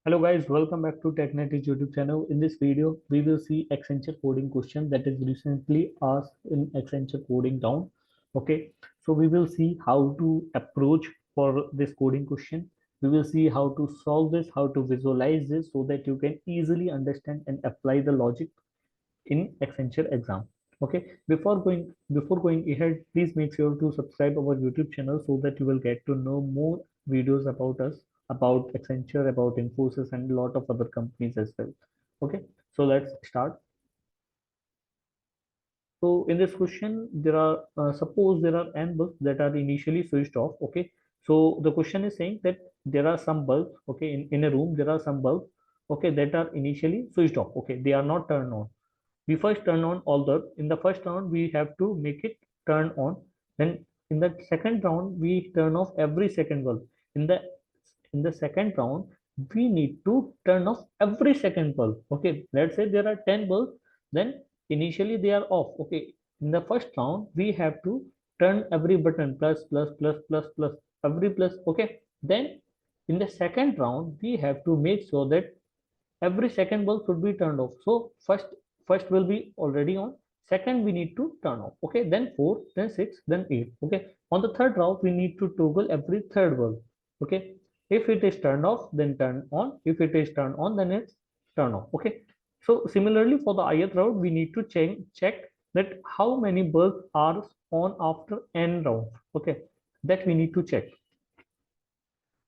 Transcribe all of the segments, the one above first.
Hello guys, welcome back to TechNetics YouTube channel. In this video, we will see Accenture coding question that is recently asked in Accenture coding down. Okay, so we will see how to approach for this coding question. We will see how to solve this, how to visualize this so that you can easily understand and apply the logic in Accenture exam. Okay, before going ahead, please make sure to subscribe our YouTube channel so that you will get to know more videos about us, about Accenture, about Infosys, and a lot of other companies as well. Okay, so let's start. So in this question, there are suppose there are n bulbs that are initially switched off. Okay, so the question is saying that there are some bulbs. Okay, in a room there are some bulbs. Okay, that are initially switched off. Okay, they are not turned on. We first turn on all the in the first round we have to make it turn on. Then in the second round we turn off every second bulb. In the second round we need to turn off every second bulb. Okay, let's say there are 10 bulbs, then initially they are off. Okay, in the first round we have to turn every button plus plus plus plus plus every plus. Okay, then in the second round we have to make sure that every second bulb should be turned off. So first will be already on, second we need to turn off. Okay, then four, then six, then eight. Okay, on the third round we need to toggle every third bulb. Okay, if it is turned off then turn on, if it is turned on then it's turn off. Okay, so similarly for the ith round we need to check that how many bulbs are on after n rounds. Okay, that we need to check.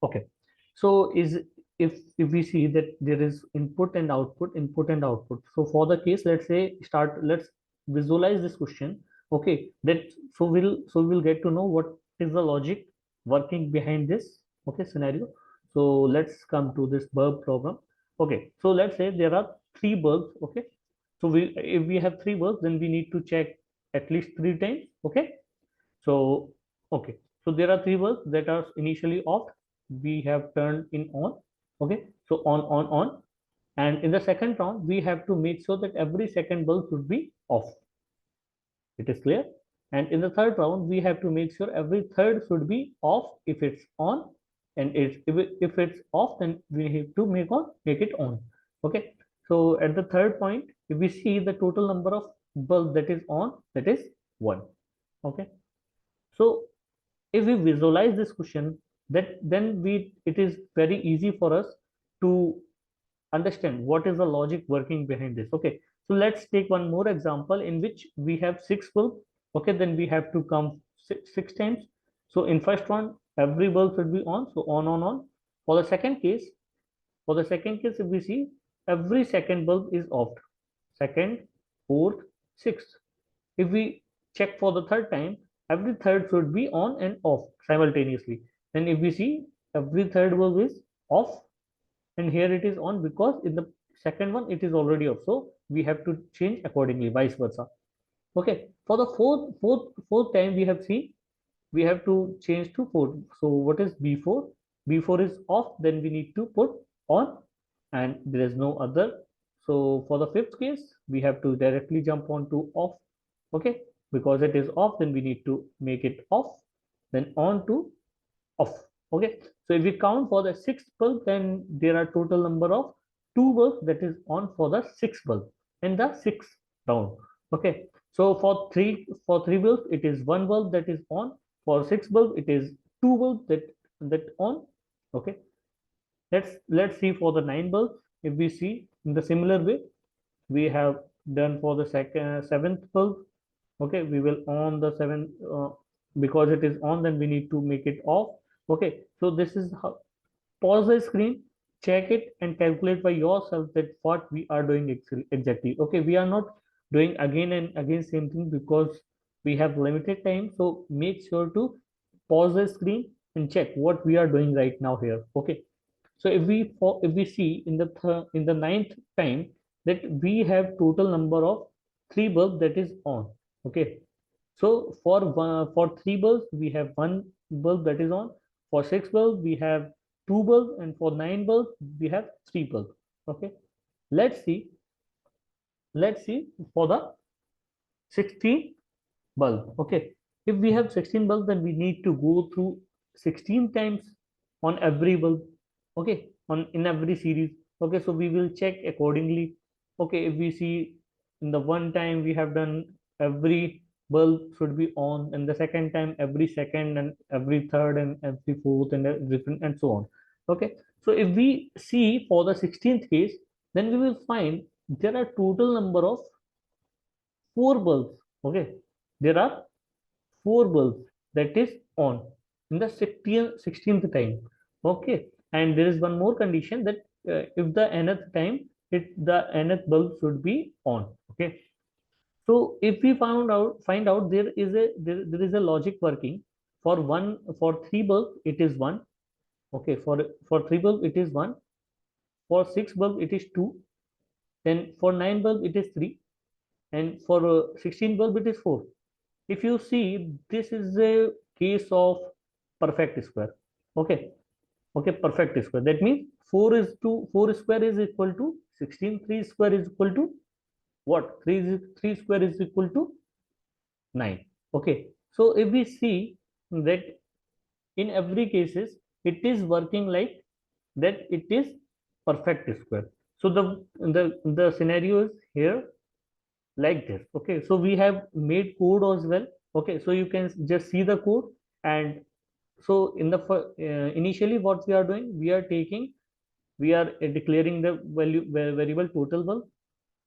Okay, so is if we see that there is input and output, input and output. So for the case, let's say let's visualize this question. Okay, that so we'll get to know what is the logic working behind this. Okay, scenario. So let's come to this bulb problem. Okay, so let's say there are three bulbs. Okay, so we if we have three bulbs, then we need to check at least three times. Okay, so, okay, so there are three bulbs that are initially off. We have turned in on. Okay, so on. And in the second round, we have to make sure that every second bulb should be off. It is clear. And in the third round, we have to make sure every third should be off if it's on, and if it's off, then we have to make it on. Okay. So at the third point, if we see the total number of bulbs that is on, that is one. Okay. So if we visualize this question, that then we it is very easy for us to understand what is the logic working behind this. Okay, so let's take one more example in which we have six bulbs. Okay, then we have to come six times. So in first one every bulb should be on, so on. For the second case, if we see every second bulb is off, second, fourth, sixth. If we check for the third time, every third should be on and off simultaneously. Then if we see every third bulb is off, and here it is on because in the second one it is already off. So we have to change accordingly, vice versa. Okay, for the fourth time we have seen we have to change to fourth. So what is B4? B4 is off, then we need to put on, and there is no other. So for the fifth case, we have to directly jump on to off. Okay, because it is off, then we need to make it off, then on to off. Okay, so if we count for the sixth bulb, then there are total number of two bulbs that is on for the sixth bulb in the sixth round. Okay, so for three bulbs it is one bulb that is on, for six bulb it is two bulbs that on. Okay, let's see for the nine bulbs. If we see in the similar way, we have done for the seventh bulb. Okay, we will on the seventh, because it is on, then we need to make it off. Okay, so this is how. Pause the screen, check it and calculate by yourself that what we are doing exactly. Okay, we are not doing again and again same thing because we have limited time. So make sure to pause the screen and check what we are doing right now here. Okay, so if we see in the ninth time that we have total number of three bulbs that is on. Okay, so for three bulbs we have one bulb that is on, for six bulbs we have two bulbs, and for nine bulbs we have three bulbs. Okay, let's see for the 16 bulb. Okay, if we have 16 bulbs, then we need to go through 16 times on every bulb. Okay, on in every series. Okay, so we will check accordingly. Okay, if we see in the one time we have done every bulb should be on, and the second time every second, and every third, and every fourth, and different, and so on. Okay, so if we see for the 16th case, then we will find there are total number of four bulbs. Okay, there are four bulbs that is on in the 16th time. Okay, and there is one more condition that if the nth time, the nth bulb should be on. Okay, so if we find out there is a logic working for one, for three bulb it is one. Okay, for three bulb it is one, for six bulb it is two, then for nine bulb it is three, and for 16 bulb it is four. If you see, this is a case of perfect square. Okay, okay, perfect square. That means 4 square is equal to 16. 3 square is equal to what? 3 square is equal to 9. Okay, so if we see that in every cases it is working like that, it is perfect square. So the scenario is here like this. Okay, so we have made code as well. Okay, so you can just see the code. And so in the initially what we are doing, we are declaring the variable total bulb,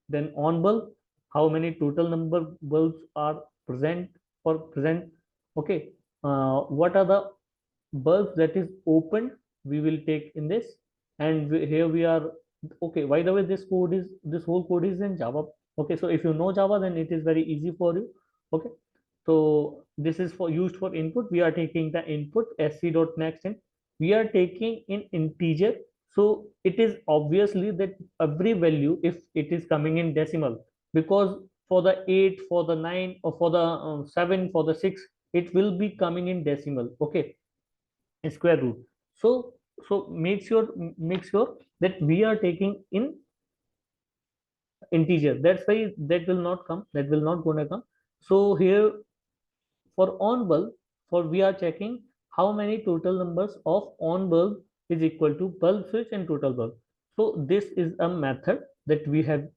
then on bulb, how many total number bulbs are present or present. Okay, what are the bulbs that is open, we will take in this. And here we are. Okay, by the way, this whole code is in Java. Okay, so if you know Java, then it is very easy for you. Okay, so this is for used for input. We are taking the input sc.next, and we are taking in integer. So it is obviously that every value, if it is coming in decimal, because for the 8, for the 9, or for the 7, for the 6, it will be coming in decimal. Okay, square root. So make sure that we are taking in integer. That's why that will not come, that will not gonna come. So here for on bulb, for we are checking how many total numbers of on bulb is equal to bulb switch and total bulb. So this is a method that we have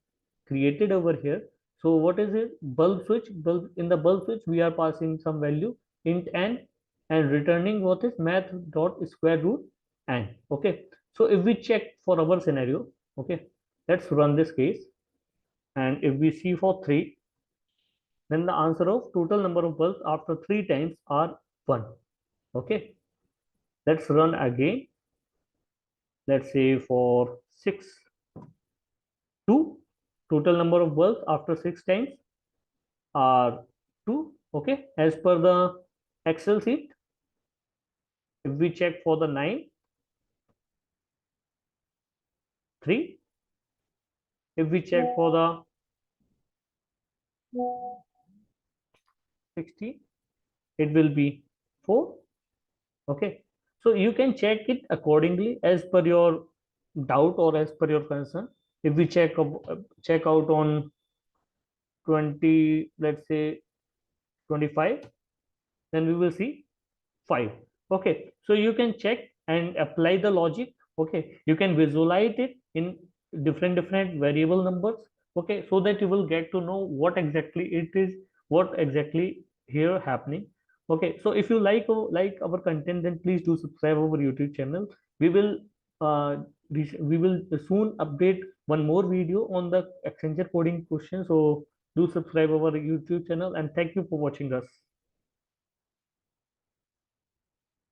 created over here. So what is it? Bulb switch. Bulb, in the bulb switch we are passing some value int n, and returning what is math dot square root n. Okay, so if we check for our scenario, okay, let's run this case. And if we see for 3, then the answer of total number of bulbs after 3 times are 1. Okay, let's run again. Let's say for 6, 2, total number of bulbs after 6 times are 2. Okay, as per the Excel sheet. If we check for the 9, 3. If we check for the 60, it will be 4. Okay, so you can check it accordingly as per your doubt or as per your concern. If we check out on 20, let's say 25, then we will see 5. Okay, so you can check and apply the logic. Okay, you can visualize it in different variable numbers. Okay, so that you will get to know what exactly it is, what exactly here happening. Okay, so if you like our content, then please do subscribe our YouTube channel. We will uh, we will soon update one more video on the Accenture coding question. So do subscribe our YouTube channel, and thank you for watching us.